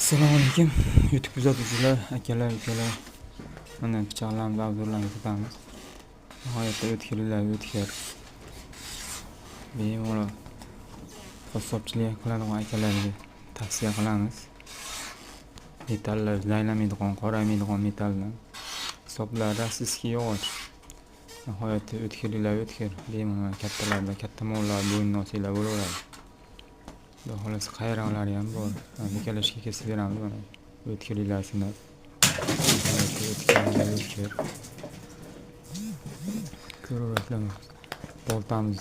Assalomu alaykum. YouTube kuzatuvchilar, akalar, ukalar. Mana pichoqlarimizni obzorlarga tutamiz. Nihoyatda o'tkir. Bemalol qassobchilik qiladigan akalarga tavsiya qilamiz. Metallar zaylamaydigan, qoramaydigan metallar. Hisoblar rasiski yog'och. Nihoyatda o'tkir. Bemalol kattalarda, katta mollar bo'yinni osinglar bo'laveradi. Xudo xolasa qayranlari ham bor. Bekalashga kesib beramiz mana. O'tkirliklar sinab. O'tkir. Ko'raverasizlar. Boltamiz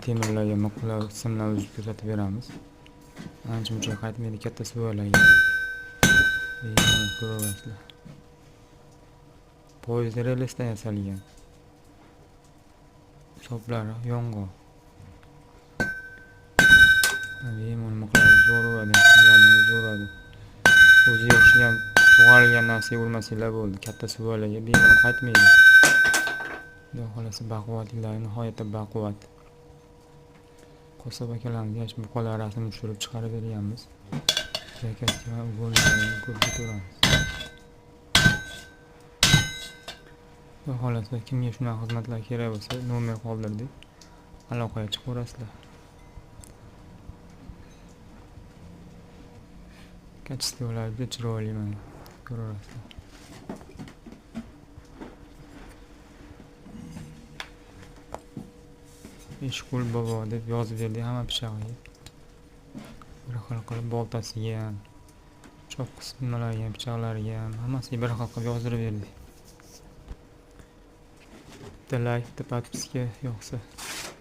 temirlarga muqlar, simlar uzib ko'rsatib beramiz. Ancha-muncha qaytmaydi katta suvalarga. Ko'raverasizlar. Poyezd relsdan yasalgan. Hisoblari yong'oq. Bemalol muqlar zo'r uradi, zo'radi. O'zi yoshgan, sug'orilgan narsaga urmasanglar bo'ldi. Katta suvalarga bemalol qaytmaydi. Xudo xolasa baquvvatliklari nihoyatda baquvvat. Qo'sab akalarimiz yosh buqalar rasmini tushirib chiqarib berganmiz. Yakasiga o'g'illarni ko'rsatamiz. Xudo xolasa kimga shunaqa xizmatlar kerak bo'lsa, nomer qoldirdik. Aloqaga chiqaverasizlar. Kachistikalar juda chiroyli mana. Ko'raverasizlar. Eshqul bobo deb yozib berdik hamma pichog'iga. Bir xil qilib boltasiga ham, chop qismlariga ham, pichoqlariga ham hammasiga bir xil qilib yozdirib berdik. Bitta like, bitta podpiska yoqsa